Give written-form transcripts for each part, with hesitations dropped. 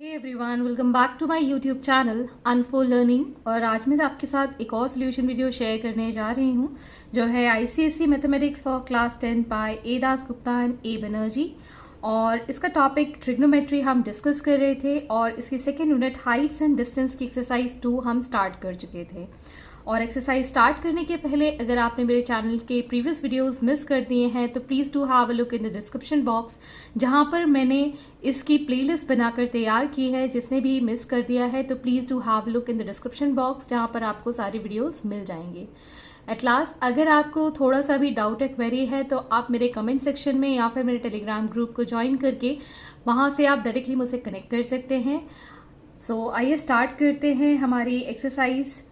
Hey everyone, welcome back to my YouTube channel Unfold Learning. और आज मैं आपके साथ एक और सोल्यूशन वीडियो शेयर करने जा रही हूँ जो है ICSE mathematics for class 10 by A Das Gupta and A Banerjee. और इसका टॉपिक ट्रिग्नोमेट्री हम डिस्कस कर रहे थे और इसकी second unit Heights and distance की एक्सरसाइज 2 हम स्टार्ट कर चुके थे। और एक्सरसाइज स्टार्ट करने के पहले अगर आपने मेरे चैनल के प्रीवियस वीडियोस मिस कर दिए हैं तो please do have a look in the description box, जहां पर मैंने इसकी प्लेलिस्ट बनाकर तैयार की है। जिसने भी मिस कर दिया है तो please do have a look in the description box, जहां पर आपको सारे वीडियोस मिल जाएंगे। एट लास्ट, अगर आपको थोड़ा सा भी डाउट या क्वेरी है तो आप मेरे कमेंट सेक्शन में या फिर मेरे टेलीग्राम ग्रुप को ज्वाइन करके वहां से आप डायरेक्टली मुझसे कनेक्ट कर सकते हैं। सो आइए स्टार्ट करते हैं हमारी exercise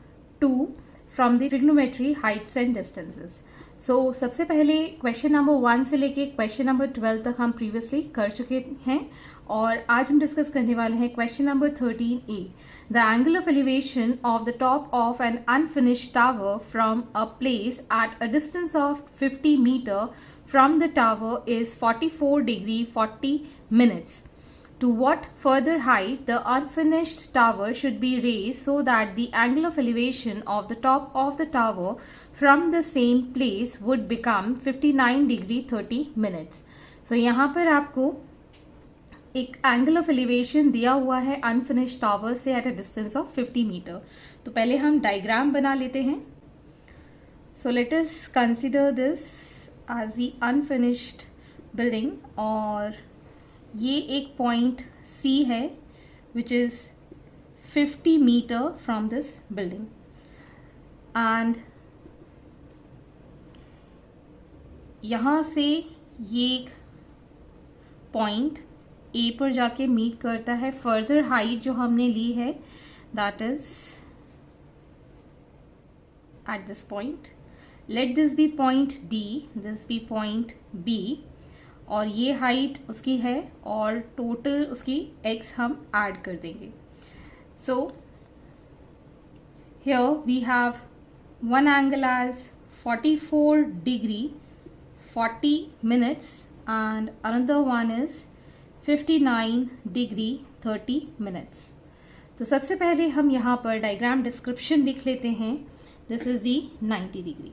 2 from the trigonometry heights and distances. So सबसे पहले क्वेश्चन नंबर 1 से लेके क्वेश्चन नंबर 12 तक हम प्रीवियसली कर चुके हैं और आज हम डिस्कस करने वाले हैं question number 13A। The angle of elevation of the top of an unfinished tower from a place at a distance of 50 metre from the tower is 44 degree 40 minutes. To what further height the unfinished tower should be raised so that the angle of elevation of the top of the tower from the same place would become 59 degree 30 minutes. So यहाँ पर आपको एक angle of elevation दिया हुआ है unfinished tower से at a distance of 50 metre. तो पहले हम डायग्राम बना लेते हैं। So let us consider this as the unfinished building और ये एक पॉइंट C है which is 50 metre from this building and यहाँ से ये एक पॉइंट A पर जाके मीट करता है। फर्दर हाइट जो हमने ली है that is at this point, let this be point D, this be point B और ये हाइट उसकी है और टोटल उसकी x हम ऐड कर देंगे। So here we have one angle as 44 degree 40 minutes and another one is 59 degree 30 minutes. तो सबसे पहले हम यहाँ पर डायग्राम डिस्क्रिप्शन लिख लेते हैं। This is the 90 degree.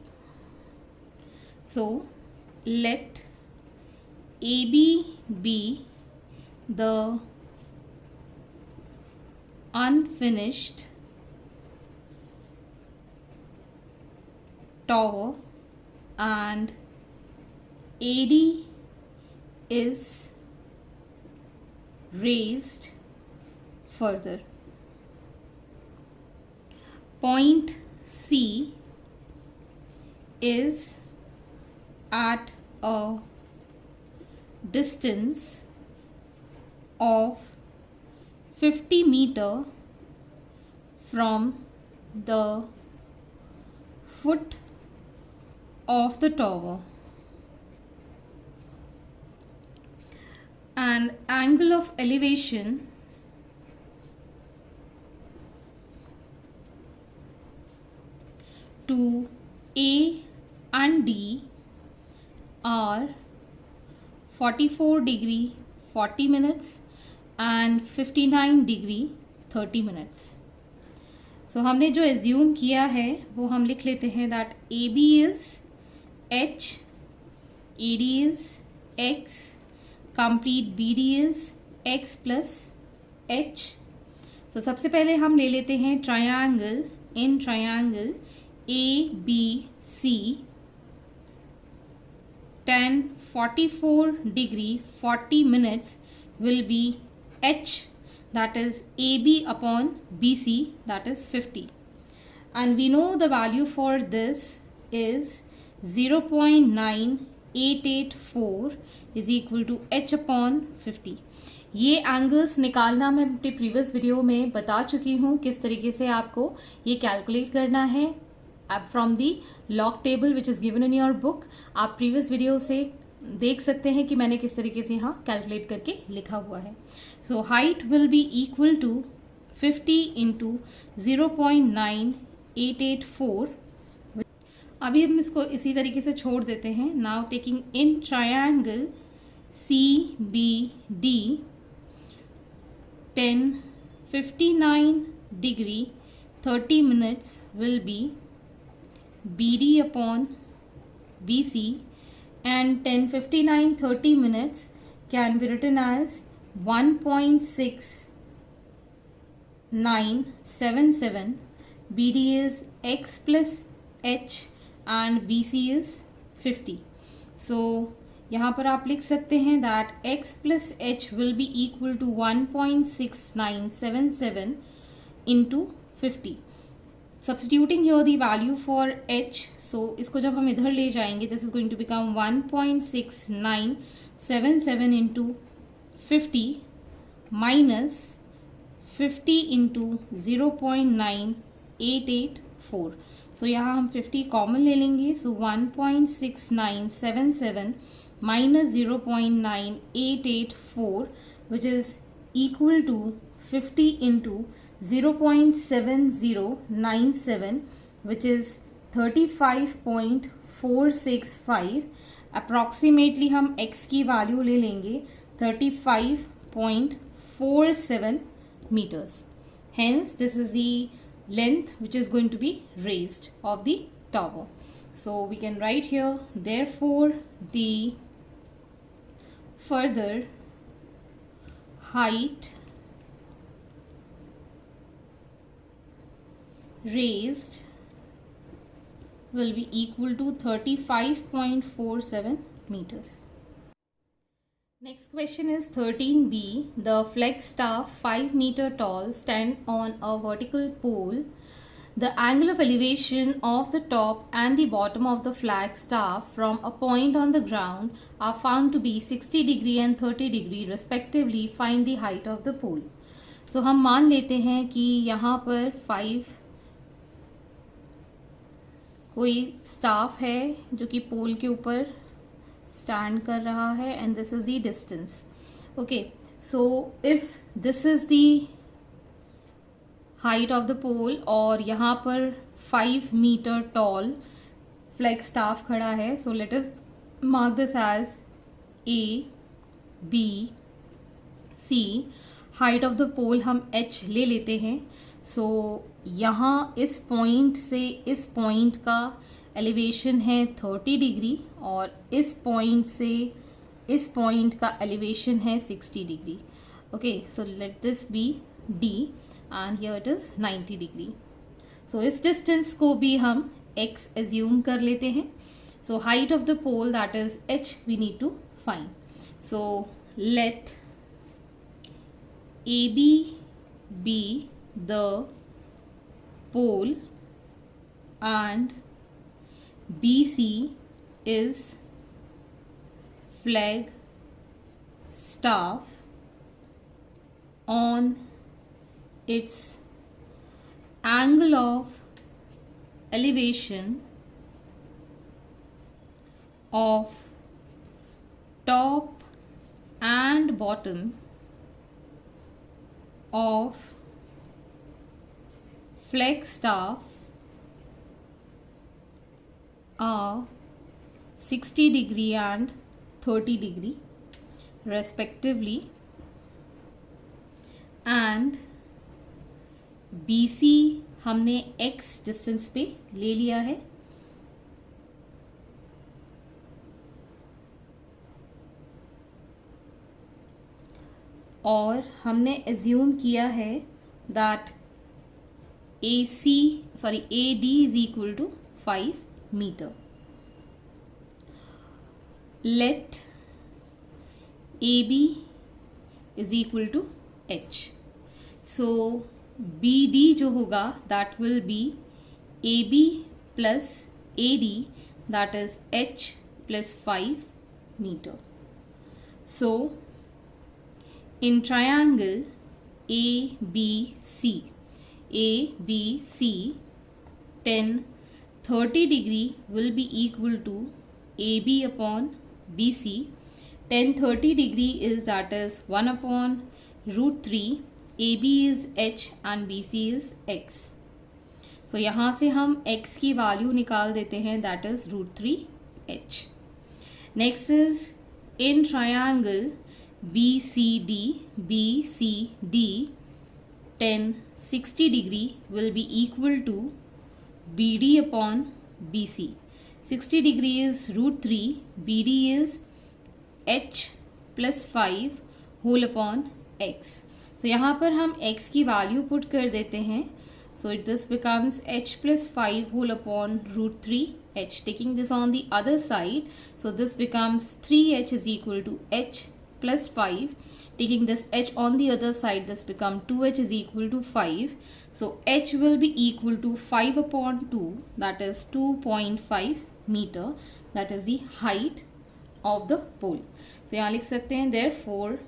So let AB be the unfinished tower and AD is raised further. Point C is at a distance of 50 meter from the foot of the tower and angle of elevation to A and D are 44 degree 40 minutes and 59 degree 30 minutes. So हमने जो assume किया है वो हम लिख लेते हैं that AB is H, AD is X, complete BD is X plus H। सो सबसे पहले हम ले लेते हैं triangle. In triangle ABC tan 44 degree 40 minutes will be H, that is AB upon BC, that is 50, and we know the value for this is 0.9884 is equal to H upon 50. ये angles निकालना मैं अपने previous video में बता चुकी हूँ किस तरीके से आपको ये कैलकुलेट करना है from the log table which is given in your book. आप प्रीवियस वीडियो से देख सकते हैं कि मैंने किस तरीके से यहाँ कैलकुलेट करके लिखा हुआ है। So height will be equal to 50 into 0.9884। अभी हम इसको इसी तरीके से छोड़ देते हैं। Now taking in triangle CBD 10:59 degree 30 minutes will be BD upon BC, and 10:59 30 minutes can be written as 1.6977. BD is x plus h and BC is 50. So यहाँ पर आप लिख सकते हैं that x plus h will be equal to 1.6977 into 50. Substituting here the value for h, so इसको जब हम इधर ले जाएंगे, this is going to become 1.6977 into 50 minus 50 into 0.9884. So यहाँ हम 50 कॉमन ले लेंगे, so 1.6977 minus 0.9884, which is equal to 50 into 0.7097, which is 35.465. Approximately हम x की वैल्यू ले लेंगे 35.47 meters. Hence, this is the length which is going to be raised of the tower. So we can write here, therefore the further height raised will be equal to 35.47 meters. Next question is 13b. The flag staff 5 meter tall stand on a vertical pole. The angle of elevation of the top and the bottom of the flag staff from a point on the ground are found to be 60 degree and 30 degree respectively. Find the height of the pole. So हम मान लेते हैं कि यहाँ पर 5 कोई staff है जो कि पोल के ऊपर स्टैंड कर रहा है, and this is the distance. Okay, so if this is the height of the pole और यहाँ पर 5 मीटर टॉल फ्लैग स्टाफ खड़ा है, so let us mark this as A, B, C. Height of the pole हम h ले लेते हैं. सो यहाँ इस पॉइंट से इस पॉइंट का एलिवेशन है 30 डिग्री और इस पॉइंट से इस पॉइंट का एलिवेशन है 60 degree. Okay, so let this be D and here it is 90 degree. So इस distance को भी हम x assume कर लेते हैं. So height of the pole, that is h, we need to find. So let AB be the pole and BC is flag staff on its angle of elevation of top and bottom of flag staff are 60 degree and 30 degree respectively, and BC हमने x distance पे ले लिया है. और हमने assume किया है that AD is equal to 5 meter. Let AB is equal to h. So BD जो होगा that will be AB plus AD, that is h plus 5 meter. So in triangle ABC, 10-30 degree will be equal to AB upon BC. 10-30 degree is, that is 1 upon root 3. AB is h and BC is x. So यहाँ से हम x की value निकाल देते हैं, that is root 3 h. Next is in triangle BCD 10 60 degree will be equal to BD upon BC. 60 degree is √3, BD is h plus 5 whole upon x. सो यहाँ पर हम x की वैल्यू पुट कर देते हैं. So this becomes h plus 5 whole upon √3h. Taking this on the other side, so this becomes 3h is equal to h plus 5. Taking this h on the other side, this become 2h is equal to 5. So h will be equal to 5 upon 2, that is 2.5 meter. That is the height of the pole. So यहाँ लिख सकते हैं therefore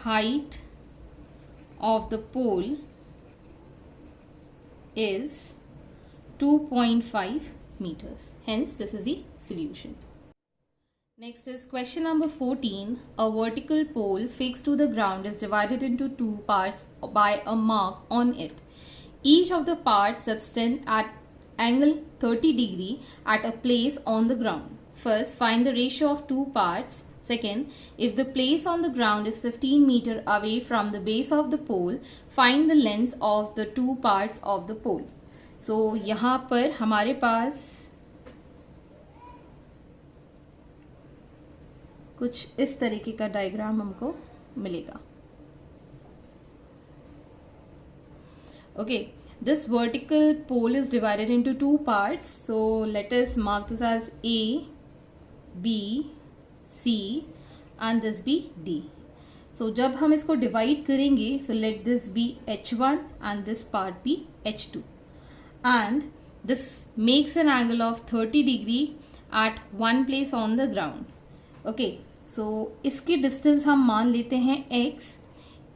height of the pole is 2.5 meters. Hence this is the solution. Next is question number 14. A vertical pole fixed to the ground is divided into two parts by a mark on it. Each of the parts subtend at angle 30 degree at a place on the ground. First, find the ratio of two parts. Second, if the place on the ground is 15 meter away from the base of the pole, find the length of the two parts of the pole. So, यहाँ पर हमारे पास कुछ इस तरीके का diagram हमको मिलेगा. Okay, this vertical pole is divided into two parts. So let us mark this as A, B, C and this be D. So जब हम इसको divide करेंगे, so let this be H1 and this part be H2. And this makes an angle of 30 degree at one place on the ground. Okay, so इसकी distance हम मान लेते हैं x.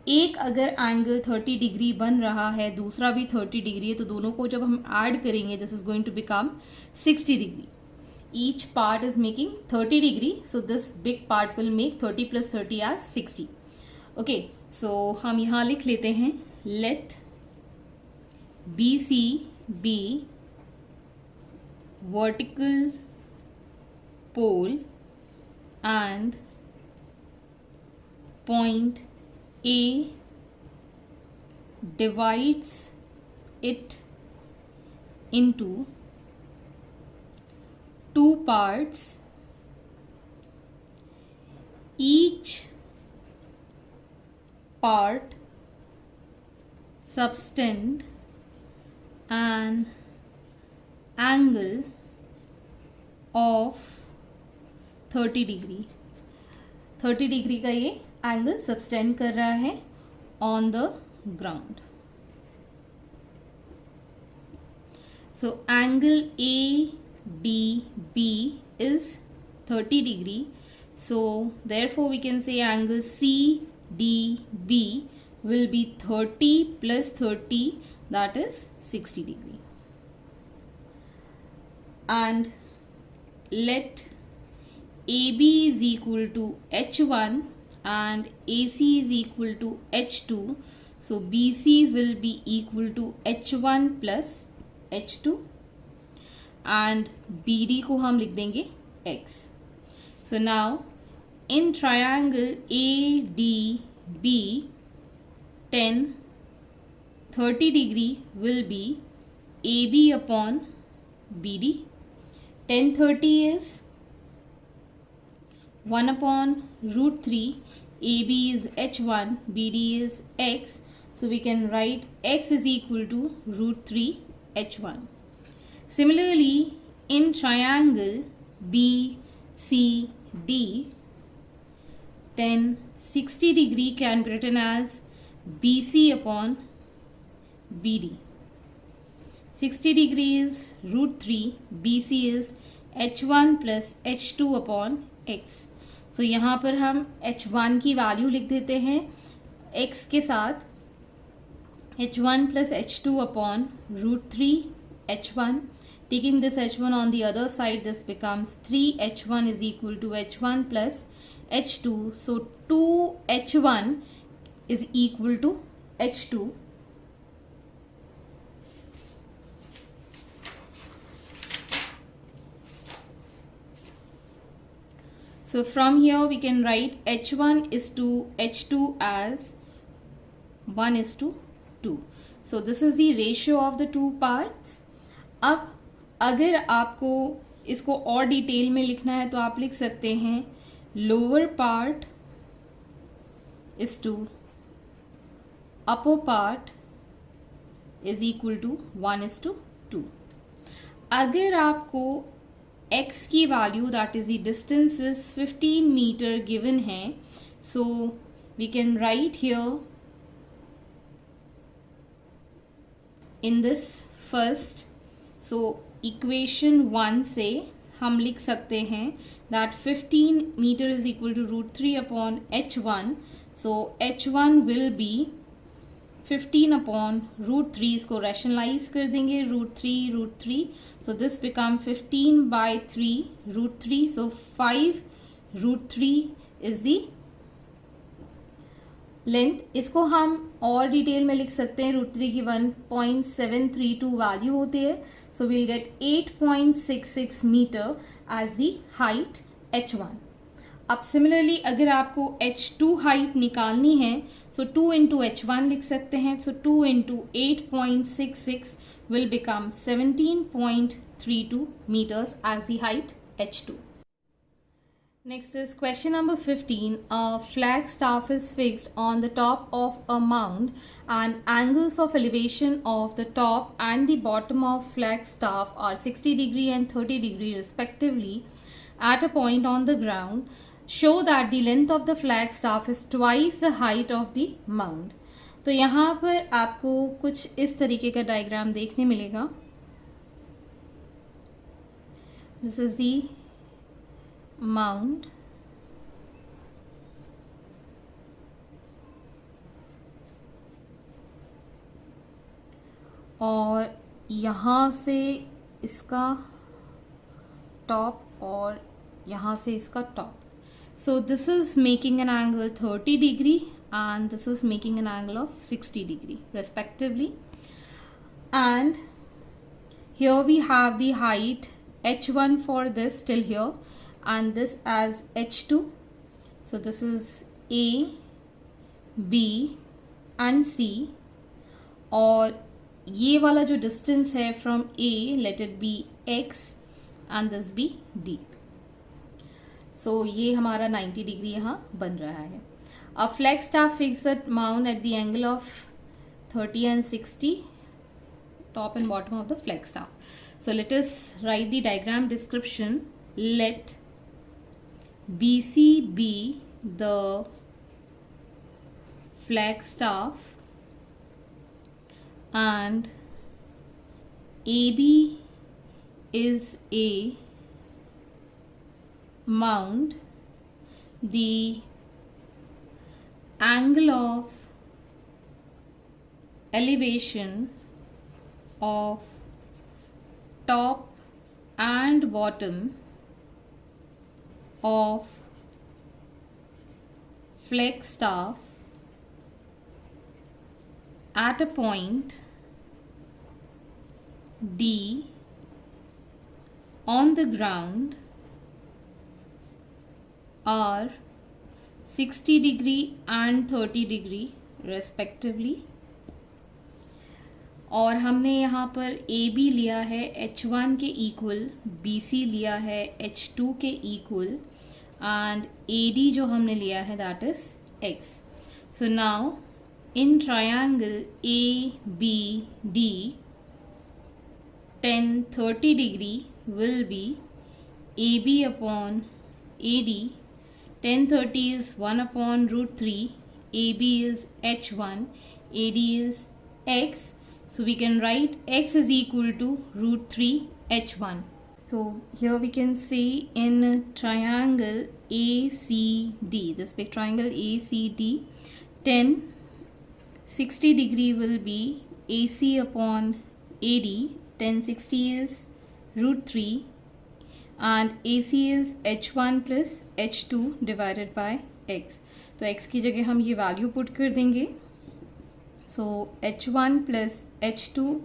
एक अगर एंगल 30 डिग्री बन रहा है, दूसरा भी 30 डिग्री है, तो दोनों को जब हम ऐड करेंगे this is going to become 60 degree. Each part is making 30 degree, so this big part will make 30 plus 30 as 60. Okay, so हम यहाँ लिख लेते हैं let BC be vertical pole and point A divides it into two parts. Each part subtend an angle of 30 degree. 30 degree का ये angle subtend कर रहा है on the ground. So angle ADB is 30 degree. So therefore we can say angle CDB will be 30 plus 30, that is 60 degree. And let AB is equal to H1 and AC is equal to H2. So BC will be equal to H1 plus H2 and BD को हम लिख देंगे X. So now in triangle ADB 30 degree will be AB upon BD. 1030 is 1 upon √3. AB is H1, BD is X. So we can write X is equal to √3 H1. Similarly, in triangle BCD, 60 degree can be written as BC upon BD. 60 degree is √3, BC is H1 plus H2 upon X. So यहाँ पर हम H1 की value लिख देते हैं X के साथ. H1 plus H2 upon √3 H1. Taking this H1 on the other side, this becomes 3H1 is equal to H1 plus H2. So 2H1 is equal to H2. So from here we can write h1 is to h2 as 1:2. So this is the ratio of the two parts. अब अगर आपको इसको और detail में लिखना है तो आप लिख सकते हैं lower part is to upper part is equal to 1:2. अगर आपको x की value that is the distance is 15 metre given है, so we can write here in this first, so equation 1 से हम लिख सकते हैं that 15 metre is equal to √3 upon h1. So h1 will be 15 upon √3. इसको rationalise कर देंगे √3. So this become 15/3 √3. So 5√3 is the length. इसको हम और डिटेल में लिख सकते हैं. √3 की 1.732 वैल्यू होती है. So we'll get 8.66 metre as the height h1. अब सिमिलरली अगर आपको h2 हाइट निकालनी है सो 2 into h1 लिख सकते हैं. सो 2 into 8.66 will become 17.32 meters as the height h2. Next is question number 15. A flag staff is fixed on the top of a mound and angles of elevation of the top and the bottom of flag staff are 60 degree and 30 degree respectively at a point on the ground. Show that the length of the flag staff is twice the height of the mound. तो यहाँ पर आपको कुछ इस तरीके का diagram देखने मिलेगा. This is the mound. और यहाँ से इसका टॉप और यहाँ से इसका top. So this is making an angle 30 degree and this is making an angle of 60 degree respectively. And here we have the height h1 for this till here and this as h2. So this is A, B and C. और ये वाला जो distance है from A, let it be x and this be D. So ये हमारा 90 degree यहाँ बन रहा है. A flag staff fixed mound at the angle of 30 and 60, top and bottom of the flag staff. So let us write the diagram description. Let BC be the flag staff and AB is a mound. The angle of elevation of top and bottom of flag staff at a point D on the ground are 60 degree and 30 degree respectively. और हमने यहाँ पर AB लिया है H1 के equal, BC लिया है H2 के इक्वल एंड AD जो हमने लिया है that is X. So now in triangle ABD tan 30 degree will be AB upon AD. Tan 30 is 1 upon √3. AB is H1. AD is X. So we can write X is equal to √3 H1. So here we can see in triangle ACD, this big triangle ACD, tan 60 degree will be AC upon AD. Tan 60 is √3 and AC is H1 plus H2 divided by X. तो X की जगह हम ये value put कर देंगे. So H1 plus H2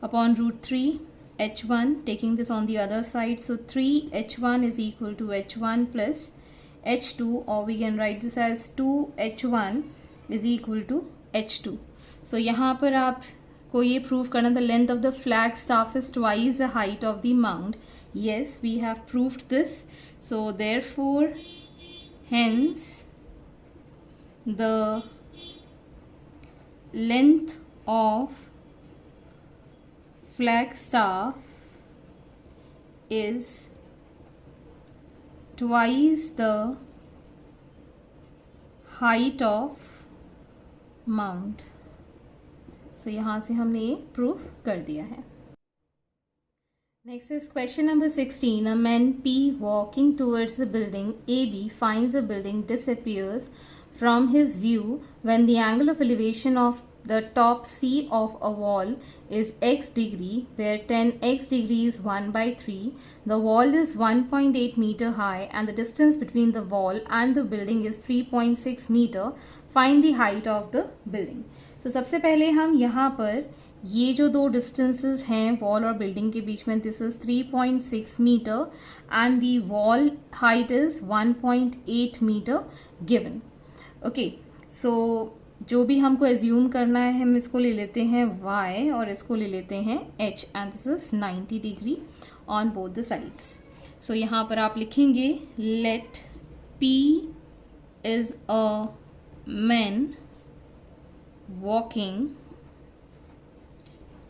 upon √3 H1, taking this on the other side. So 3 H1 is equal to H1 plus h2, or we can write this as 2h1 is equal to h2. So यहाँ पर आपको ये prove करना, the length of the flag staff is twice the height of the mound. Yes, we have proved this. So therefore, hence the length of flagstaff is twice the height of mound. So यहाँ से हमने ये proof कर दिया है. Next is question number 16. A man P walking towards the building AB finds the building disappears from his view when the angle of elevation of the top C of a wall is x degree, where 10x degree is 1 by 3. The wall is 1.8 meter high and the distance between the wall and the building is 3.6 meter. Find the height of the building. So सबसे पहले हम यहाँ पर ये जो दो distances हैं wall और बिल्डिंग के बीच में, this is 3.6 metre and the wall height is 1.8 metre given. Okay, so जो भी हमको एज्यूम करना है हम इसको ले लेते हैं y और इसको ले लेते हैं h and this is 90 degree on both the sides. So यहाँ पर आप लिखेंगे let P is a man walking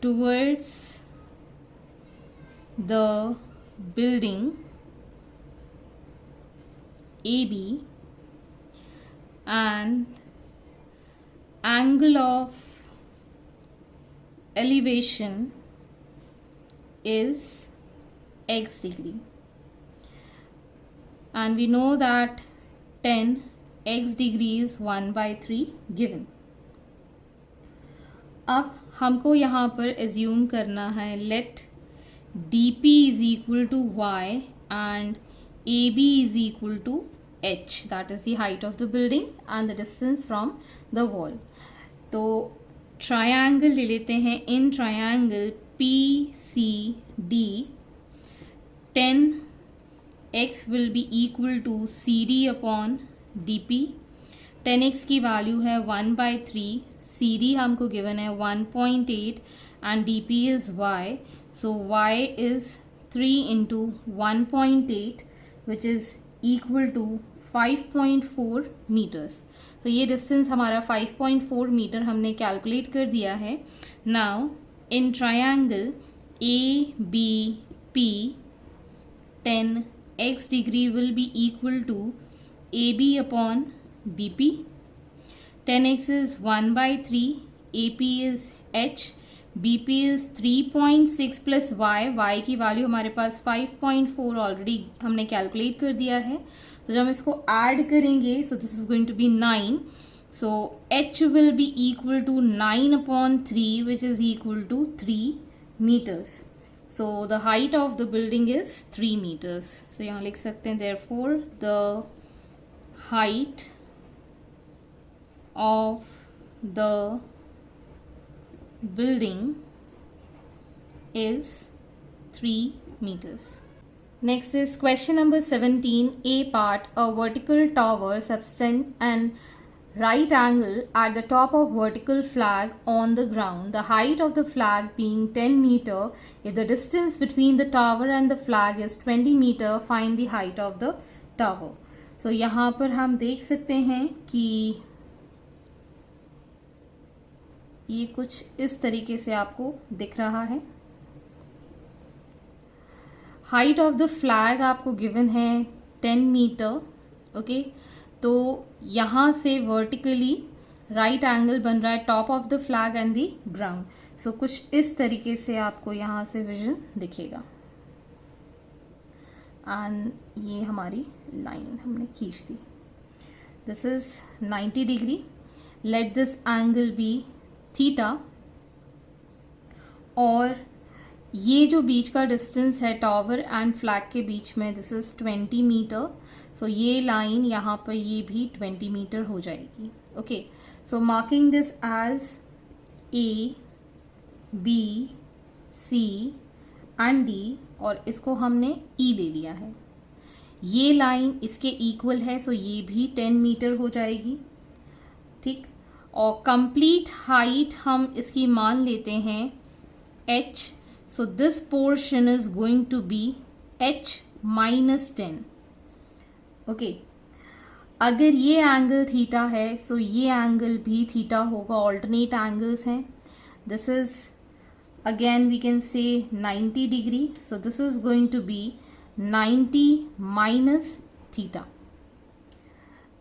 towards the building AB and angle of elevation is x degree, and we know that 10 x degree is 1 by 3 given. अब हमको यहाँ पर assume करना है let DP is equal to y and AB is equal to h, that is the height of the building and the distance from the wall. तो triangle ले लेते हैं. In triangle PCD 10x will be equal to CD upon DP. 10x की value है 1 by 3. CD हमको given है 1.8 and DP is y. So y is 3 into 1.8 which is equal to 5.4 meters. तो ये डिस्टेंस हमारा 5.4 मीटर हमने calculate कर दिया है. Now in triangle ABP 10x degree will be equal to AB upon BP. 10x is 1 by 3, AP is h, BP is 3.6 plus y की value हमारे पास 5.4 already हमने कैलकुलेट कर दिया है. तो जब हम इसको ऐड करेंगे so this is going to be 9. So h will be equal to 9 upon 3 which is equal to 3 meters. So the height of the building is 3 meters. So यहाँ लिख सकते हैं therefore the height of the building is 3 meters. Next is question number 17. A part, a vertical tower subtends an right angle at the top of vertical flag on the ground. The height of the flag being 10 meter. If the distance between the tower and the flag is 20 meter, find the height of the tower. So यहाँ पर हम देख सकते हैं कि ये कुछ इस तरीके से आपको दिख रहा है. हाइट ऑफ द फ्लैग आपको गिवन है 10 मीटर. ओके, तो यहाँ से वर्टिकली राइट एंगल बन रहा है top of the flag and the ground. So कुछ इस तरीके से आपको यहाँ से विजन दिखेगा. एंड ये हमारी लाइन हमने खींच दी. This is 90 degree. Let this angle be theta. और ये जो बीच का डिस्टेंस है टॉवर एंड फ्लैग के बीच में, दिस इज 20 मीटर. सो ये लाइन यहाँ पर ये भी 20 मीटर हो जाएगी. Okay, so marking this as A, B, C and D, और इसको हमने E ले लिया है. ये लाइन इसके इक्वल है, सो ये भी 10 मीटर हो जाएगी, ठीक। और कंप्लीट हाइट हम इसकी मान लेते हैं h, so this portion is going to be h minus 10, okay. अगर ये एंगल थीटा है, सो ये एंगल भी थीटा होगा, ऑल्टरनेट एंगल्स हैं। This is again we can say 90 degree, so this is going to be 90 minus theta,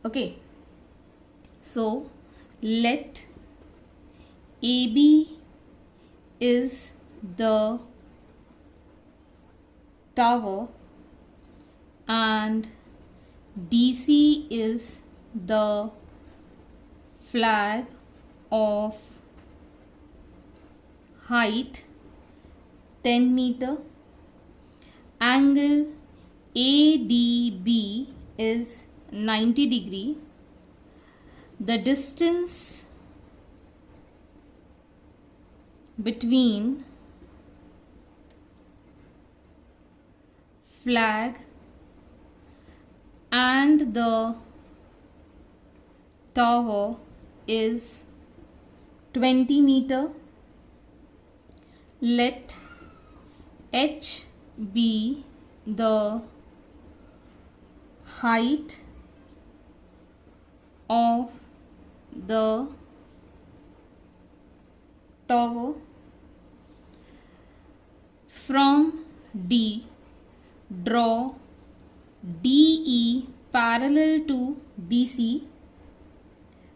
okay. So let AB is the tower and DC is the flag of height 10 meter. Angle ADB is 90 degree. The distance between flag and the tower is 20 meter. Let H be the height of the tower. From D, draw DE parallel to BC,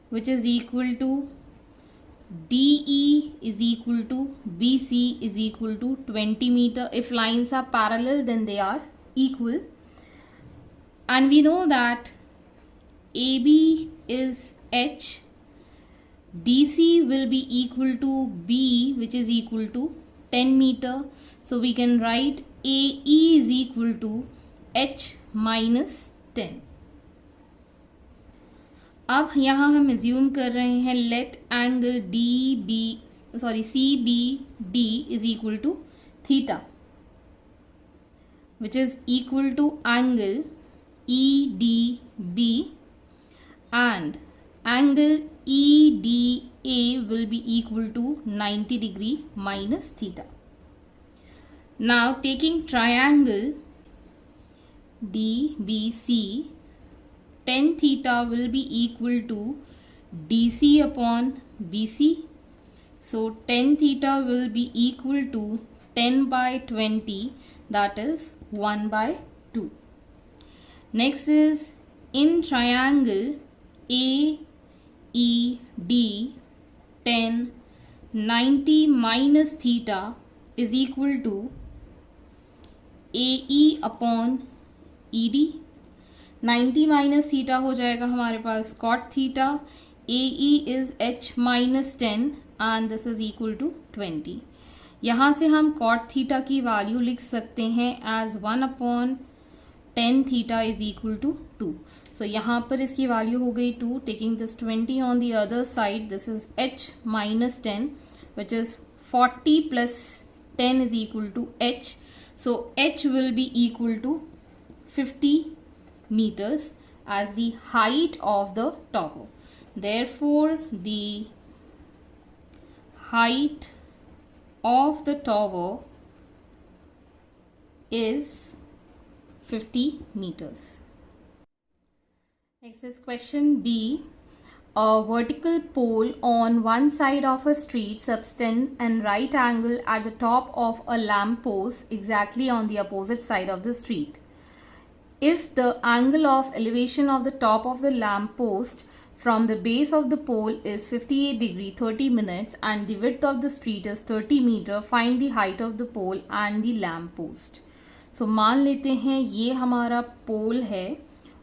which is equal to DE is equal to BC is equal to 20 meter. If lines are parallel, then they are equal. And we know that AB is H, DC will be equal to B, which is equal to 10 meter. So we can write AE is equal to H minus 10. अब यहाँ हम assume कर रहे हैं let angle CBD is equal to theta, which is equal to angle EDB, and angle EDA will be equal to 90 degree minus theta. Now taking triangle DBC, tan theta will be equal to DC upon BC. So tan theta will be equal to 10 by 20, that is 1 by 2. Next is in triangle AED, tan 90 minus theta is equal to AE upon ED. 90 minus theta हो जाएगा हमारे पास cot theta. AE is H minus 10 and this is equal to 20. यहाँ से हम cot theta की value लिख सकते हैं as 1 upon tan theta is equal to 2. So यहाँ पर इसकी वैल्यू हो गई 2. Taking this 20 on the other side, this is H minus 10, which is 40 plus 10 is equal to H. So H will be equal to 50 meters as the height of the tower. Therefore, the height of the tower is 50 meters. Next is question B. A vertical pole on one side of a street subtends an right angle at the top of a lamp post exactly on the opposite side of the street. If the angle of elevation of the top of the lamp post from the base of the pole is 58 degree 30 minutes and the width of the street is 30 meter, find the height of the pole and the lamp post. So मान लेते हैं ये हमारा पोल है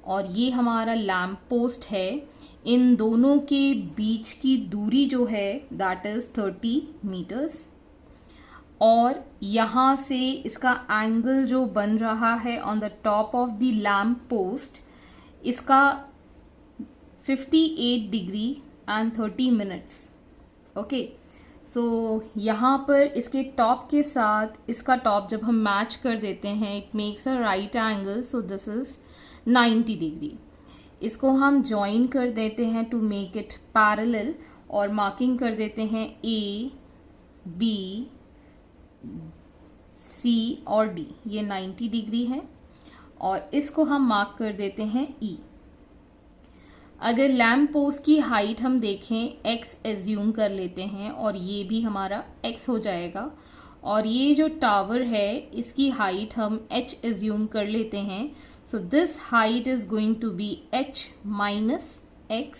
और ये हमारा lamp post है. इन दोनों के बीच की दूरी जो है दैट इज 30 मीटर्स और यहाँ से इसका एंगल जो बन रहा है on the top of the lamp post इसका 58 डिग्री एंड 30 मिनट्स. ओके, सो यहाँ पर इसके टॉप के साथ इसका टॉप जब हम मैच कर देते हैं it makes a right angle. So this is 90 degree. इसको हम ज्वाइन कर देते हैं टू मेक इट पैरेलल और मार्किंग कर देते हैं ए, बी, सी और डी। ये 90 डिग्री है और इसको हम मार्क कर देते हैं ई। अगर लैम्प पोस्ट की हाइट हम देखें x एज्यूम कर लेते हैं और ये भी हमारा x हो जाएगा, और ये जो टावर है इसकी हाइट हम h एज्यूम कर लेते हैं। So this height is going to be h minus x।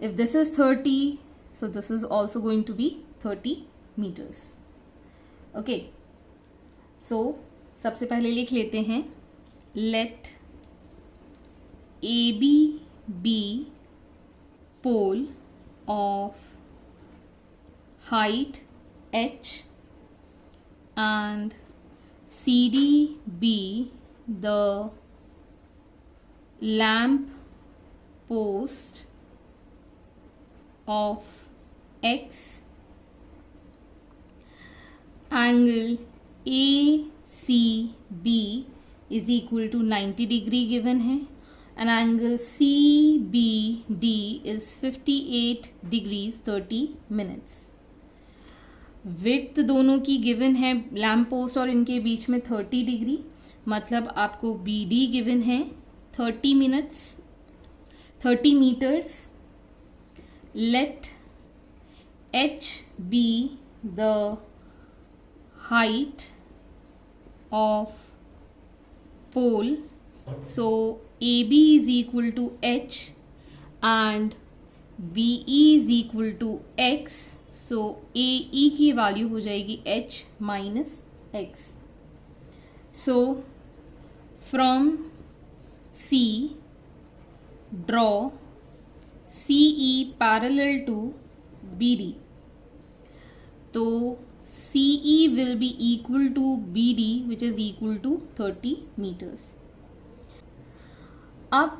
If this is 30, so this is also going to be 30 metres. Okay, so सबसे पहले लिख लेते हैं let AB be pole of height h and CD be the lamp post of x. Angle ACB is equal to 90 degree given है, and angle CBD is 58 degrees 30 minutes. Width दोनों की given है lamp post और इनके बीच में 30 degree, मतलब आपको BD given है 30 metres. Let H be the height of pole. So AB is equal to H and BE is equal to X. So AE की वैल्यू हो जाएगी H minus X. So from C draw CE parallel to BD. तो CE will be equal to BD, which is equal to 30 meters. अब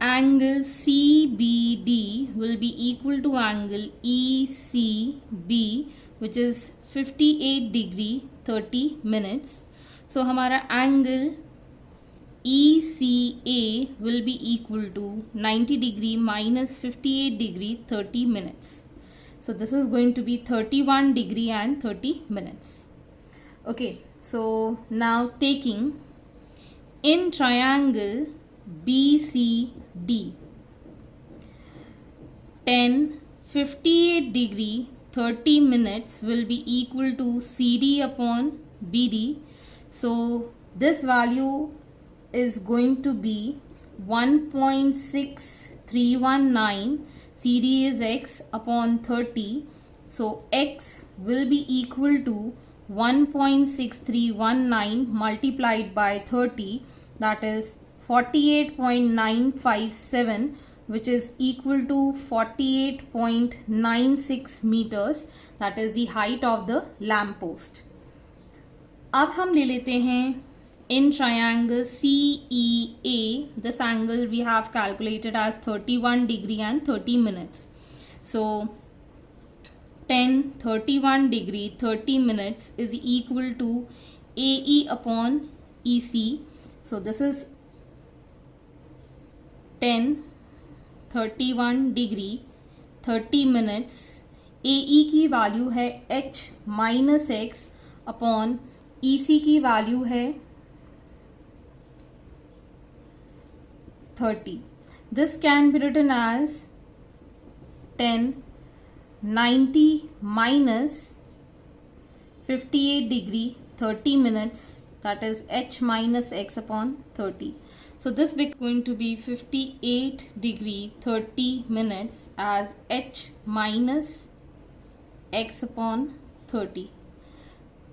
angle CBD will be equal to angle ECB, which is 58 degree 30 minutes. So हमारा angle ECA will be equal to 90 degree minus 58 degree 30 minutes. So this is going to be 31 degree and 30 minutes. Okay, so now taking in triangle BCD, 10 58 degree 30 minutes will be equal to CD upon BD. So this value is going to be 1.6319. CD is x upon 30. So x will be equal to 1.6319 multiplied by 30, that is 48.957, which is equal to 48.96 meters. That is the height of the lamp post. अब हम ले लेते हैं in triangle CEA. This angle we have calculated as 31 degree and 30 minutes. So 10 31 degree 30 minutes is equal to AE upon EC. So this is 10 31 degree 30 minutes. AE की value है H minus X upon EC की value है 30. This can be written as 10 90 minus 58 degree 30 minutes, that is H minus X upon 30. So this is going to be 58 degree 30 minutes as H minus X upon 30.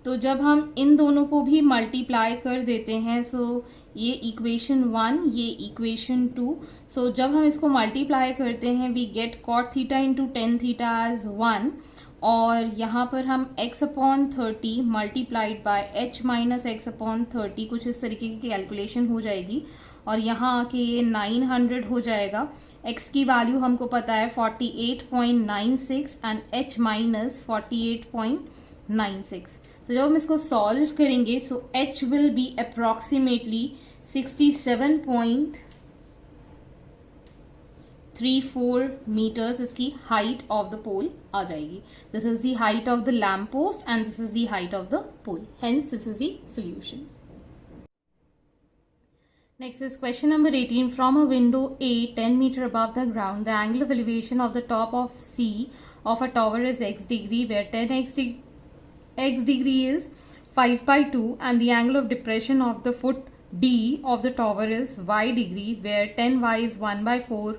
तो जब हम इन दोनों को भी multiply कर देते हैं, सो ये इक्वेशन 1 ये इक्वेशन 2, सो जब हम इसको मल्टीप्लाई करते हैं we get cot theta into ten theta as 1, और यहाँ पर हम x upon 30 multiplied by h minus x upon 30 कुछ इस तरीके की कैलकुलेशन हो जाएगी, और यहाँ आके ये 900 हो जाएगा। x की वैल्यू हमको पता है 48.96 एंड h माइनस 48.96। तो जब हम इसको सॉल्व करेंगे so h will be approximately 67.34 metres इसकी हाइट ऑफ द पोल आ जाएगी. This is the height of the lamp post and this is the height of the pole. Hence this is the solution. Next is question number 18. From a window A 10 meter above the ground, the angle of elevation of the top of C of a tower is x degree, where 10x degree is 5 by 2, and the angle of depression of the foot D of the tower is y degree, where 10y is 1 by 4.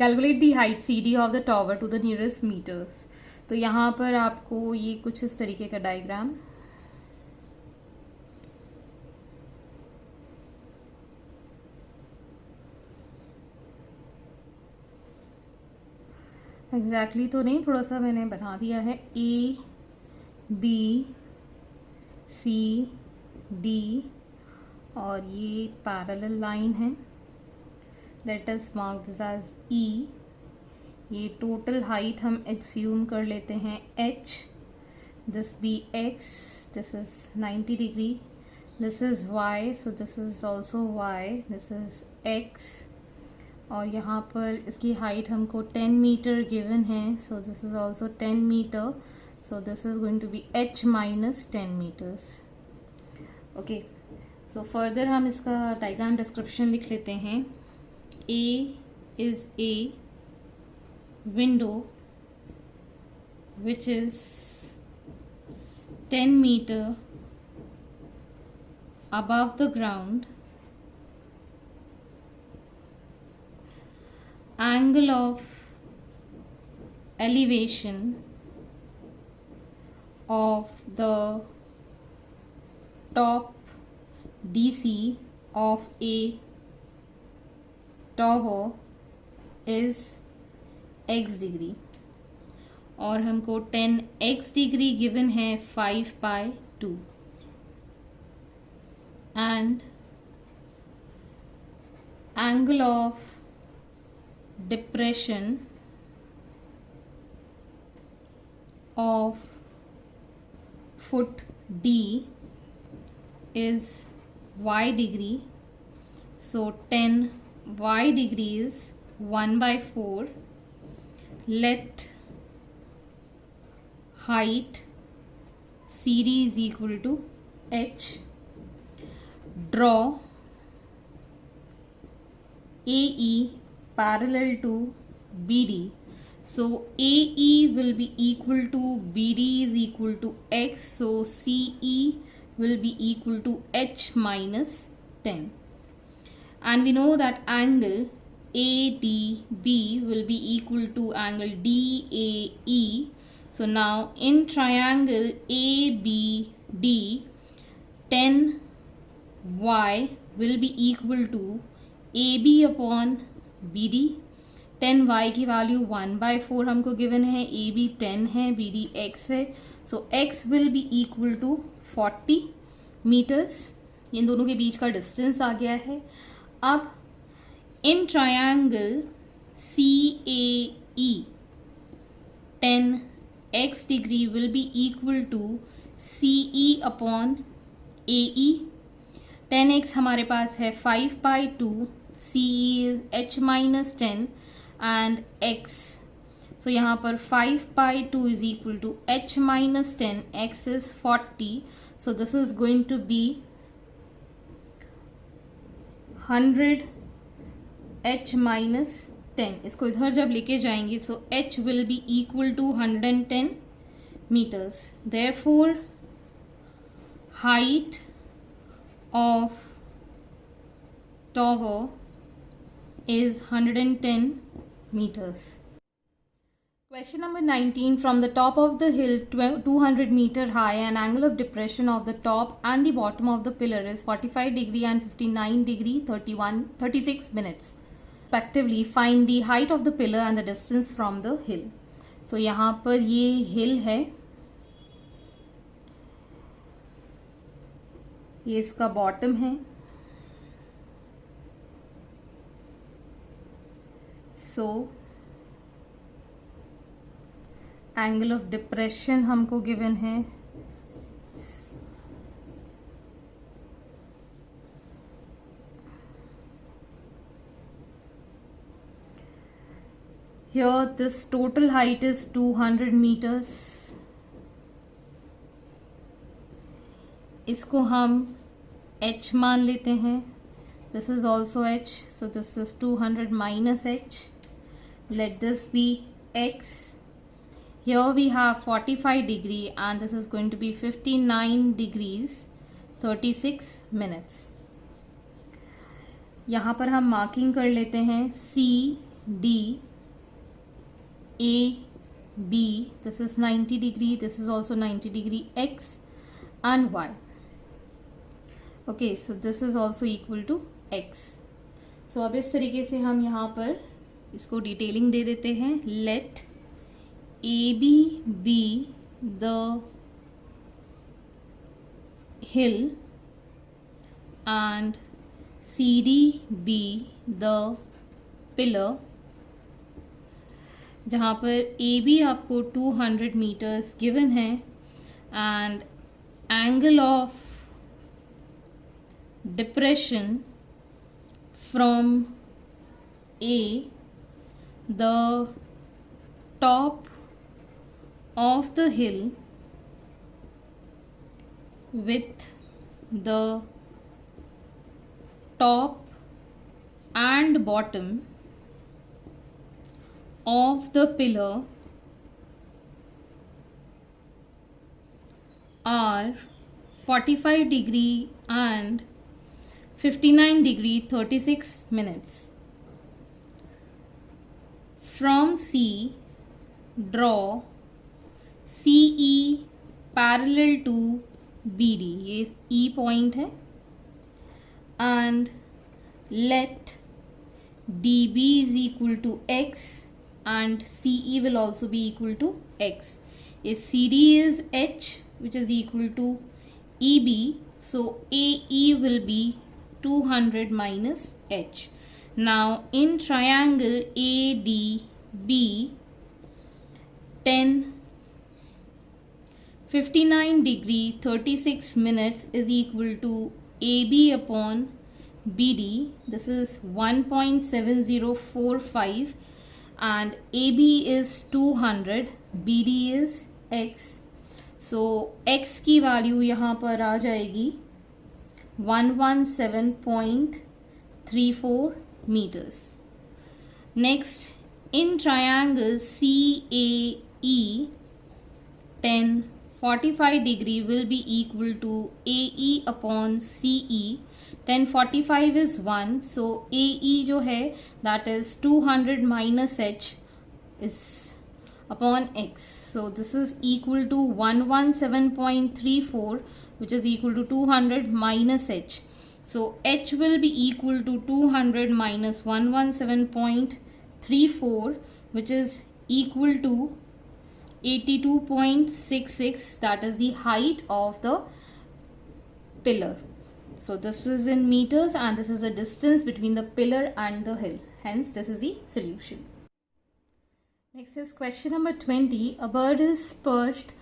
Calculate the height CD of the tower to the nearest meters. तो यहाँ पर आपको ये कुछ इस तरीके का diagram exactly तो नहीं, थोड़ा सा मैंने बना दिया है. A B C D और ये पैरेलल लाइन है. Let us mark this as E. ये टोटल हाइट हम एज्यूम कर लेते हैं h. This be x, this is 90 degree, this is y, so this is also y, this is x. और यहाँ पर इसकी हाइट हमको 10 मीटर गिवन है, so this is also 10 metre, so this is going to be h minus 10 metres. Okay, so further हम इसका diagram description लिख लेते हैं. A is a window which is 10 meter above the ground. Angle of elevation of the top DC of a tower is x degree. और हमको 10x degree given है 5 by 2 and angle of depression of foot D is y degree, so 10 y degree is 1 by 4. Let height CD is equal to h. Draw AE parallel to BD. So AE will be equal to BD is equal to x. So CE will be equal to h minus 10. And we know that angle ADB will be equal to angle DAE. So now in triangle ABD, 10y will be equal to AB upon BD. 10y की value 1 by 4 हमको given है, AB 10 है, BD x है, so x will be equal to 40 metres. इन दोनों के बीच का डिस्टेंस आ गया है. अब इन triangle CAE 10x degree will be equal to CE upon AE. 10x हमारे पास है 5 by 2, CE is h minus 10 and x. So यहाँ पर 5 by 2 is equal to h minus 10, x is 40. So this is going to be 100 h minus 10. इसको इधर जब लेके जाएंगे so h will be equal to 110 meters. Therefore height of tower is 110 meters. Question number 19. From the top of the hill 200 meter high, an angle of depression of the top and the bottom of the pillar is 45 degree and 59 degree 36 minutes respectively. Find the height of the pillar and the distance from the hill. So यहाँ पर ये hill है, ये इसका bottom है. So angle of depression हमको given है Here this total height is 200 meters. इसको हम h मान लेते हैं. This is also h, so this is 200 minus h. Let this be x. Here we have 45 degree and this is going to be 59 degrees 36 minutes. यहाँ पर हम marking कर लेते हैं C, D, A, B. This is 90 degree, this is also 90 degree, X and Y. Okay, so this is also equal to X. So अब इस तरीके से हम यहाँ पर इसको डिटेलिंग दे देते हैं. Let AB be the hill and CD be the pillar. जहाँ पर AB आपको 200 meters given है and angle of depression from A, the top of the hill with the top and bottom of the pillar are 45 degree and 59 degree 36 minutes. From C, draw CE parallel to BD. ये E point है. And let DB is equal to X and CE will also be equal to X. If CD is H, which is equal to EB, so AE will be 200 minus H. Now in triangle ADB, 59 degree 36 minutes is equal to AB upon BD. This is 1.7045 and AB is 200, BD is X. So X की value यहाँ पर आ जाएगी 117.34 meters. Next, in triangle CAE, 45 degree will be equal to AE upon CE. 45 is 1, so AE जो है that is 200 minus H is upon X. So this is equal to 117.34, which is equal to 200 minus H. So H will be equal to 200 minus 117.34, which is equal to 82.66. That is the height of the pillar. So this is in meters and this is the distance between the pillar and the hill. Hence this is the solution. Next is question number 20. A bird is perched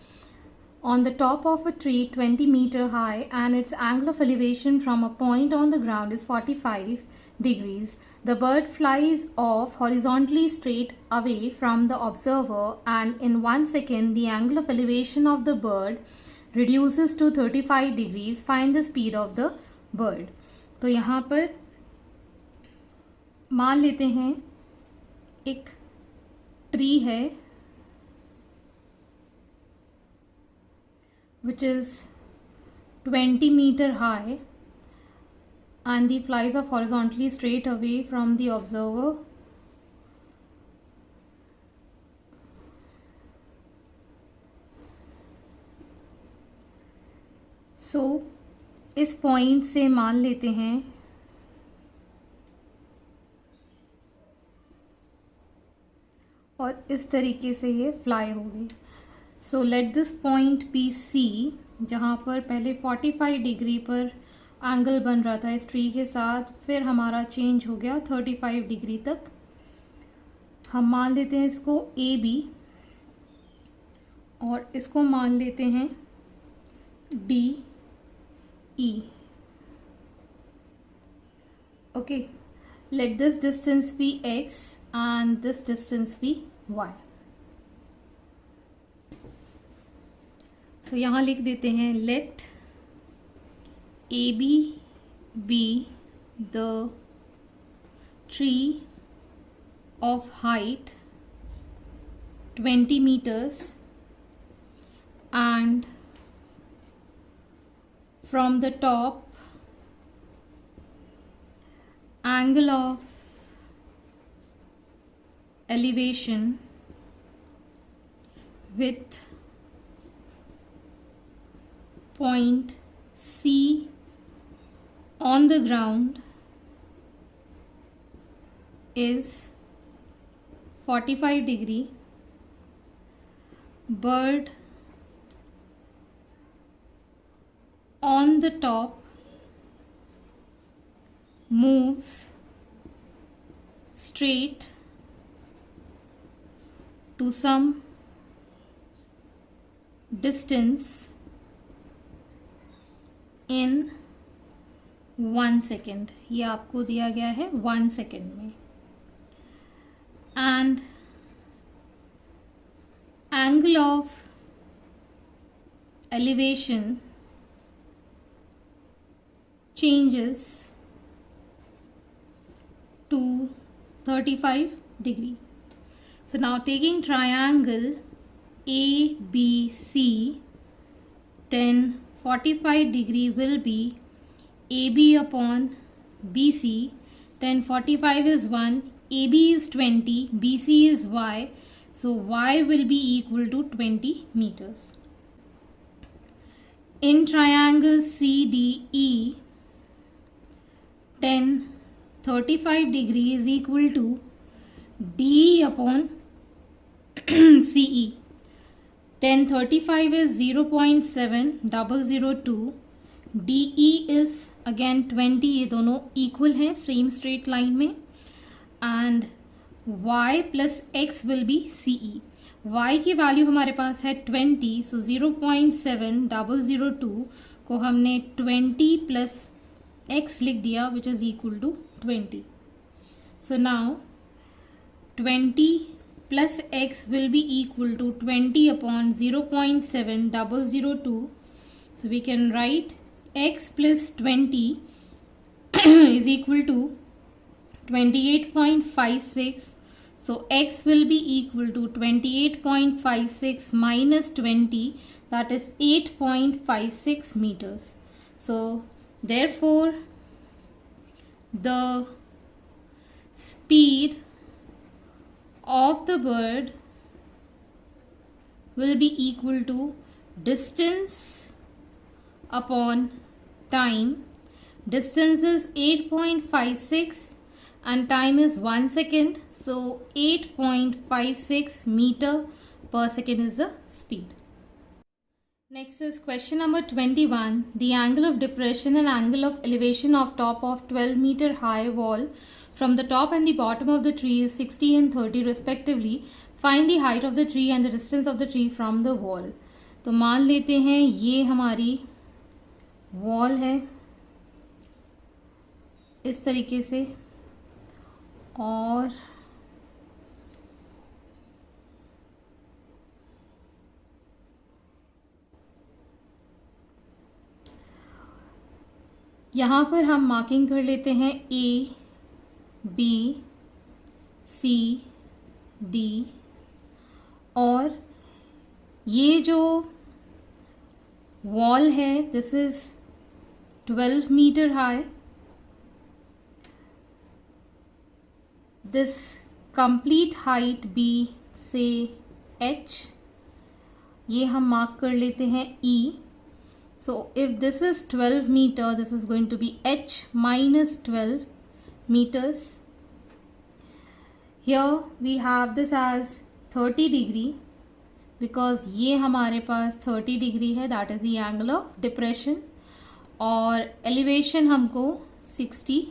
on the top of a tree 20 meter high and its angle of elevation from a point on the ground is 45 degrees. The bird flies off horizontally straight away from the observer and in 1 second the angle of elevation of the bird reduces to 35 degrees. Find the speed of the bird. तो यहाँ पर मान लेते हैं एक tree है which is 20 meter high and the flies off horizontally straight away from the observer. So इस point से मान लेते हैं और इस तरीके से ये फ्लाई होगी. So let this point be C, जहाँ पर पहले 45 डिग्री पर एंगल बन रहा था इस ट्री के साथ, फिर हमारा चेंज हो गया 35 डिग्री तक. हम मान लेते हैं इसको ए बी और इसको मान लेते हैं D E. Okay, let this distance be x and this distance be y. So यहाँ लिख देते हैं let AB be the tree of height 20 meters and from the top angle of elevation with point C on the ground is 45 degree. Bird on the top moves straight to some distance in 1 second. ये आपको दिया गया है 1 second में. And angle of elevation changes to 35 degree. So now taking triangle ABC, then 45 degree will be AB upon BC. Then 45 is 1, AB is 20, BC is y. So y will be equal to 20 meters. In triangle CDE, then 35 degree is equal to DE upon CE. Then 35 is 0.7002. DE is again 20. ये दोनों equal हैं same straight line में. And y plus x will be CE. y की value हमारे पास है 20. So 0.7002 को हमने 20 plus x लिख दिया which is equal to 20. So now 20 plus x will be equal to 20 upon 0.7002. So we can write x plus 20 is equal to 28.56. So x will be equal to 28.56 minus 20, that is 8.56 meters. So therefore the speed of the bird will be equal to distance upon time. Distance is 8.56 and time is 1 second. So 8.56 meter per second is the speed. Next is question number 21. The angle of depression and angle of elevation of top of 12-meter high wall from the top and the bottom of the tree is 60 and 30 respectively. Find the height of the tree and the distance of the tree from the wall. तो मान लेते हैं ये हमारी wall है इस तरीके से, और यहाँ पर हम मार्किंग कर लेते हैं A, B, C, D, और ये जो वॉल है this is 12 metre high. This complete height B से H, ये हम मार्क कर लेते हैं E. So if this is 12 meters, this is going to be H minus 12 meters. Here we have this as 30 degree because ये हमारे पास 30 degree है, that is the angle of depression, और elevation हमको 60,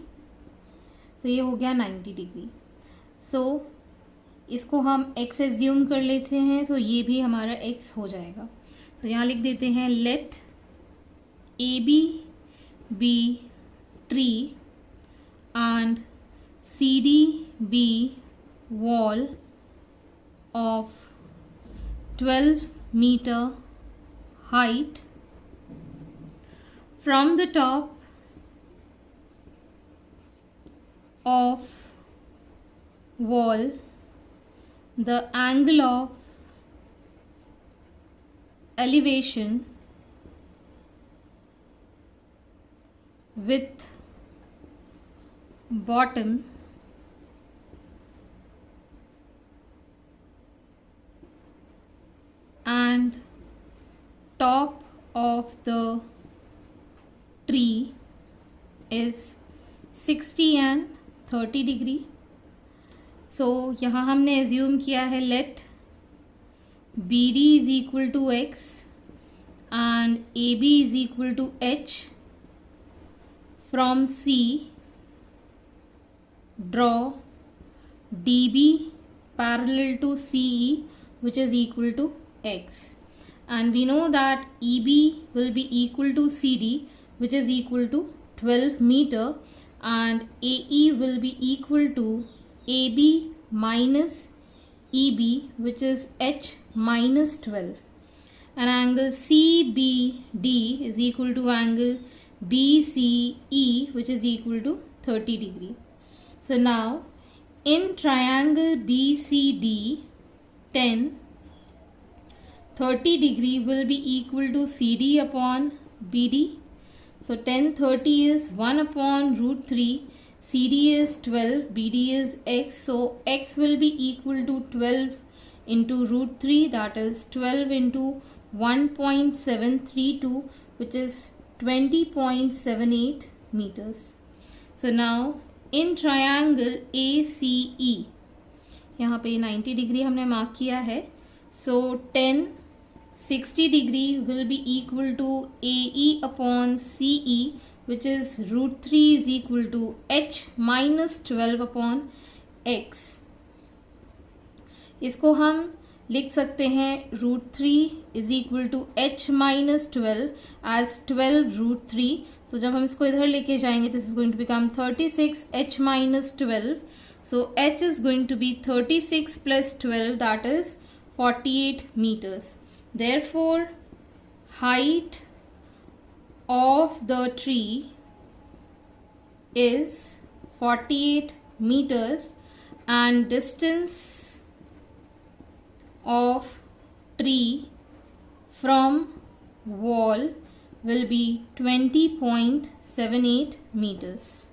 so ये हो गया 90 degree. So इसको हम x assume कर लेते हैं, so ये भी हमारा x हो जाएगा. So यहाँ लिख देते हैं let AB be tree and CDB wall of 12 meter height. From the top of wall, the angle of elevation with bottom and top of the tree is 60 and 30 degree. So यहाँ हमने assume किया है let BD is equal to X and AB is equal to H. From C, draw DB parallel to CE, which is equal to X. And we know that EB will be equal to CD, which is equal to 12 meter, and AE will be equal to AB minus EB, which is H minus 12. And angle CBD is equal to angle BCE, which is equal to 30 degree. So now in triangle BCD, 30 degree will be equal to CD upon BD. So 30 is 1 upon root 3. CD is 12, BD is X. So X will be equal to 12 into root 3, that is 12 into 1.732, which is 20.78 meters. So now in triangle ACE, यहाँ पे 90 degree हमने mark किया है. So 60 degree will be equal to AE upon CE, which is root 3 is equal to H minus 12 upon X. इसको हम लिख सकते हैं root 3 is equal to H minus 12 as 12 root 3. So जब हम इसको इधर लेके जाएंगे, this is going to become 36 H minus 12. So H is going to be 36 plus 12, that is 48 meters. Therefore, height of the tree is 48 meters and distance of tree from wall will be 20.78 meters.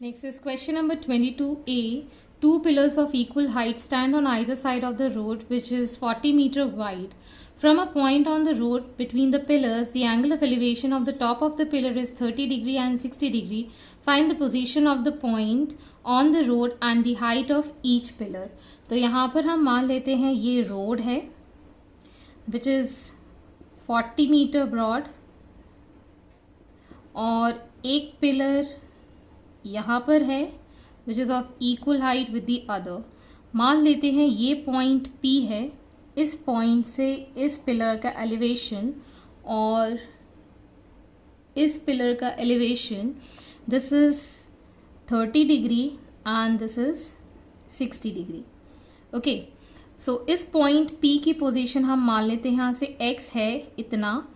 Next is question number 22A. Two pillars of equal height stand on either side of the road, which is 40 meter wide. From a point on the road between the pillars, the angle of elevation of the top of the pillar is 30 degree and 60 degree. Find the position of the point on the road and the height of each pillar. तो यहाँ पर हम मान लेते हैं ये road है, which is 40 metre broad, और एक पिलर यहाँ पर है which is of equal height with the other. मान लेते हैं ये पॉइंट P है. इस पॉइंट से इस पिलर का एलिवेशन और इस पिलर का elevation, this is 30 degree and this is 60 degree. Okay, so इस पॉइंट P की पोजीशन हम मान लेते हैं यहाँ से x है इतना.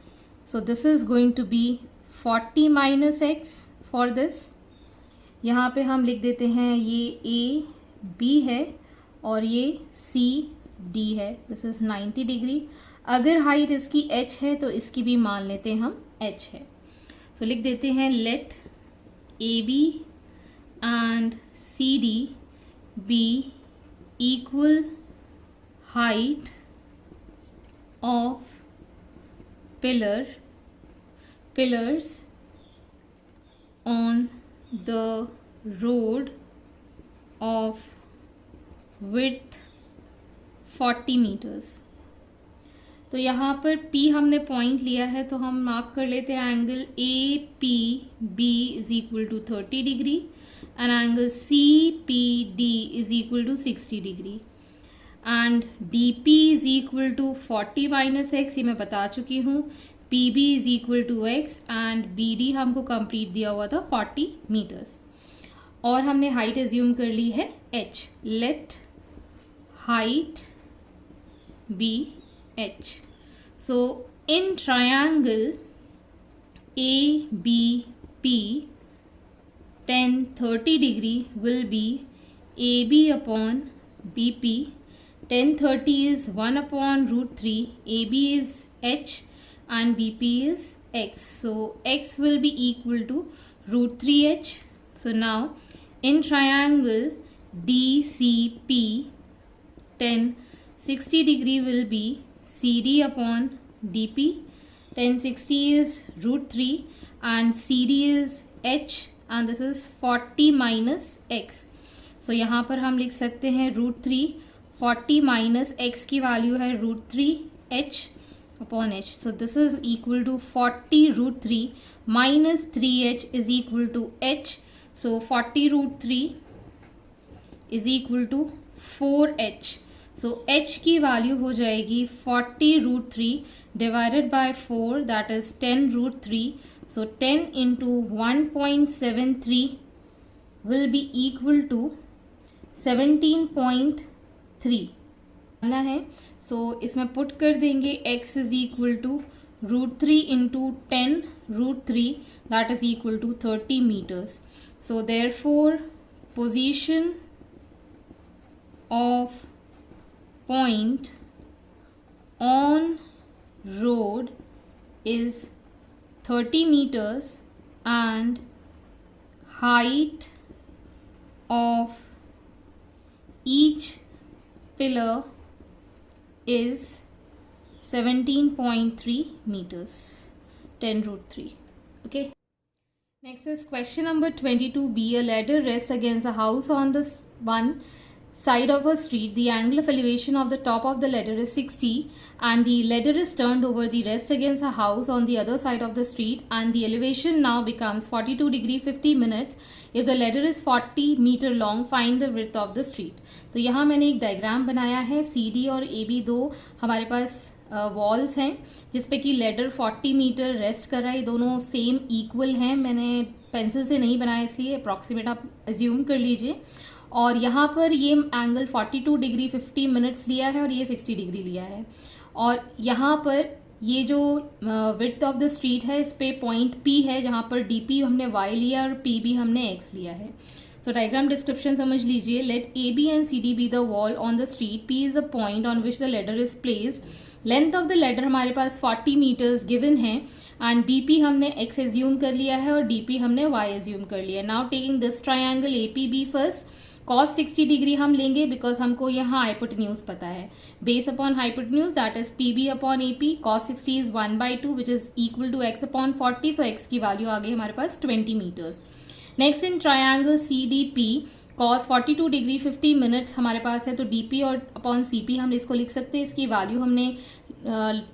So this is going to be 40 minus x for this. यहाँ पे हम लिख देते हैं ये A B है और ये C D है. This is 90 degree. अगर हाइट इसकी h है तो इसकी भी मान लेते हैं हम h है. सो लिख देते हैं let AB and CD be equal height of pillars on the road of width 40 meters. तो यहाँ पर P हमने पॉइंट लिया है तो हम मार्क कर लेते हैं angle APB is equal to 30 degree and angle CPD is equal to 60 degree and DP is equal to 40 minus x, ये मैं बता चुकी हूँ. PB is equal to x and BD हमको कंप्लीट दिया हुआ था 40 meters. और हमने हाइट एज्यूम कर ली है h. Let height be h. So in triangle ABP tan 30 degree will be AB upon BP. Tan 30 is 1 upon root 3. AB is h and BP is x. So x will be equal to root 3h. So now in triangle DCP, tan 60 degree will be CD upon DP. Tan 60 is root 3 and CD is h and this is 40 minus x. So यहाँ पर हम लिख सकते हैं root 3, 40 minus x की value है root 3 h upon h. So this is equal to 40 root 3 minus 3h is equal to h. So 40 root 3 is equal to 4h. So h की value हो जाएगी 40 root 3 divided by 4, that is 10 root 3. So 10 into 1.73 will be equal to 17.3 आना है. So इसमें put कर देंगे x is equal to root 3 into 10 root 3, that is equal to 30 meters. So therefore position of point on road is 30 meters and height of each pillar is 17.3 meters. 10 root 3. Okay. Next is question number 22b. A ladder rests against a house on the one side of a street. The angle of elevation of the top of the ladder is 60 and the ladder is turned over the rest against a house on the other side of the street, and the elevation now becomes 42 degree 50 minutes. If the ladder is 40 meter long, find the width of the street. तो यहाँ मैंने एक diagram बनाया है. CD और AB दो हमारे पास walls हैं जिसपे कि लेडर 40 मीटर रेस्ट कर रहा है. दोनों सेम इक्वल हैं. मैंने पेंसिल से नहीं बनाया इसलिए अप्रॉक्सीमेट आप एज्यूम कर लीजिए. और यहाँ पर ये एंगल 42 डिग्री 50 मिनट्स लिया है और ये 60 डिग्री लिया है. और यहाँ पर ये जो विड्थ ऑफ द स्ट्रीट है इस पे पॉइंट P है जहाँ पर DP हमने Y लिया और PB हमने X लिया है. सो डायग्राम डिस्क्रिप्शन समझ लीजिए. Let AB and CD be the wall on the street. P is a point on which the ladder is placed. Length of the ladder हमारे पास 40 मीटर्स गिवन है एंड BP हमने X assume कर लिया है और DP हमने Y assume कर लिया है. Now taking this triangle APB first. cos 60 degree हम लेंगे बिकॉज हमको यहाँ हाइपोटेन्यूज पता है. Base upon hypotenuse that is PB upon AP. cos 60 is 1/2 which is equal to x upon 40. So x की वैल्यू आ गई हमारे पास 20 metres. Next in triangle CDP cos 42 degree 50 minutes हमारे पास है तो DP और अपॉन CP हम इसको लिख सकते हैं. इसकी वैल्यू हमने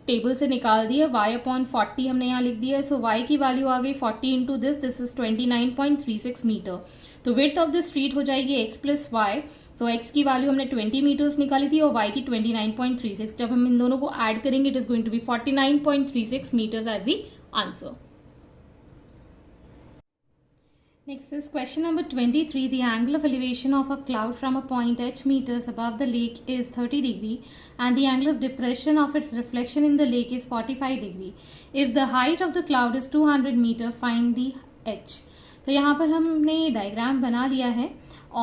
टेबल से निकाल दी है. y अपॉन 40 हमने यहाँ लिख दिया है. सो y की वैल्यू आ गई 40 इंटू दिस इज 29.36 मीटर. तो विड्थ ऑफ द स्ट्रीट हो जाएगी x प्लस वाई. सो x की वैल्यू हमने 20 मीटर्स निकाली थी और y की 29.36. जब हम इन दोनों को ऐड करेंगे it is going to be 49.36 metres as the answer. Next is question number 23. The angle of elevation of a cloud from a point h meters above the lake is 30 degree and the angle of depression of its reflection in the lake is 45 degree. If the height of the cloud is 200 meter, find the h. तो यहाँ पर हमने ये diagram बना लिया है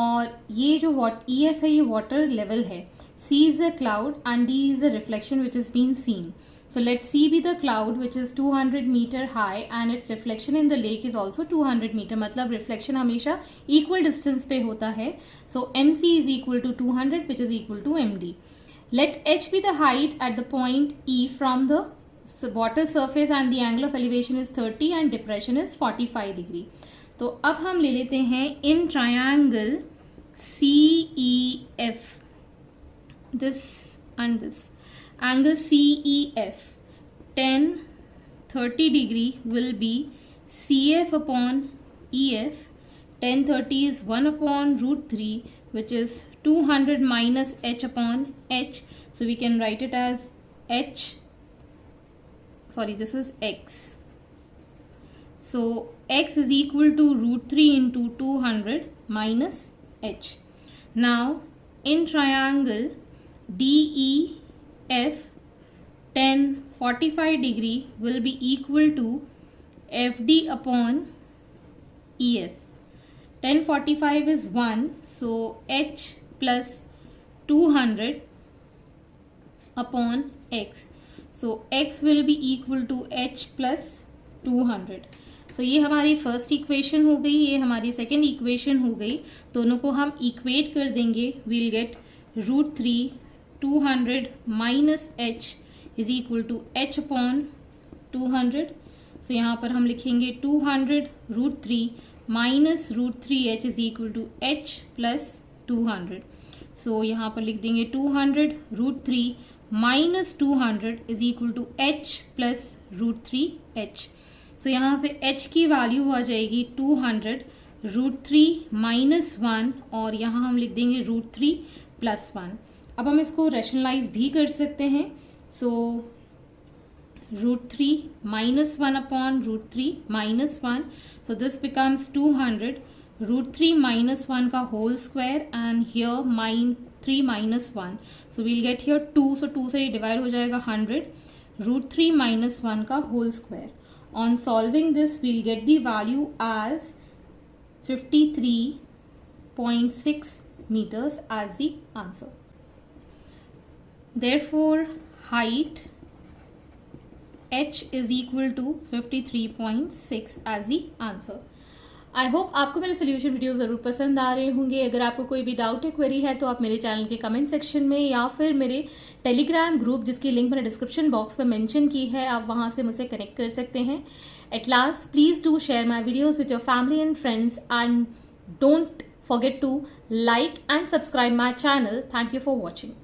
और ये जो EF है ये वाटर लेवल है. C is the cloud and D is the reflection which is being seen. So let C be the cloud which is 200 meter high and its reflection in the lake is also 200 meter. मतलब reflection हमेशा equal distance पे होता है. So MC is equal to 200 which is equal to MD. Let H be the height at the point E from the water surface and the angle of elevation is 30 and depression is 45 degree. तो अब हम ले लेते हैं in triangle CEF this and this. Angle CEF tan 30 degree will be CF upon EF. Tan 30 is 1 upon root 3 which is 200 minus H upon H. So we can write it as H. Sorry, this is X. So X is equal to root 3 into 200 minus h. Now in triangle DEF, tan 45 degree will be equal to FD upon EF. Tan 45 is 1, so h plus 200 upon x. So x will be equal to h plus 200. So ये हमारी first equation हो गई, ये हमारी second equation हो गई. दोनों को हम इक्वेट कर देंगे. We'll get √3 200 minus h is equal to h upon 200. So यहाँ पर हम लिखेंगे 200 √3 minus √3h is equal to h plus 200. So यहाँ पर लिख देंगे 200 √3 minus 200 is equal to h plus √3h. So यहाँ से h की वैल्यू आ जाएगी 200 √3 माइनस 1 और यहाँ हम लिख देंगे √3 प्लस 1. अब हम इसको रैशनलाइज भी कर सकते हैं. सो √3 minus 1 upon √3 minus 1. So this becomes 200 √3 minus 1 का whole square and here 3 minus 1. So we'll get here 2. So 2 से divide हो जाएगा 100 √3 minus 1 का whole square. On solving this we'll get the value as 53.6 meters as the answer. Therefore height h is equal to 53.6 as the answer. I hope आपको मेरे solution video ज़रूर पसंद आ रहे होंगे. अगर आपको कोई भी डाउट या क्वेरी है तो आप मेरे चैनल के कमेंट सेक्शन में या फिर मेरे टेलीग्राम ग्रुप जिसकी लिंक मैंने डिस्क्रिप्शन बॉक्स में मेंशन की है, आप वहां से मुझसे कनेक्ट कर सकते हैं. At last please do share my videos with your family and friends and don't forget to like and subscribe my channel. Thank you for watching.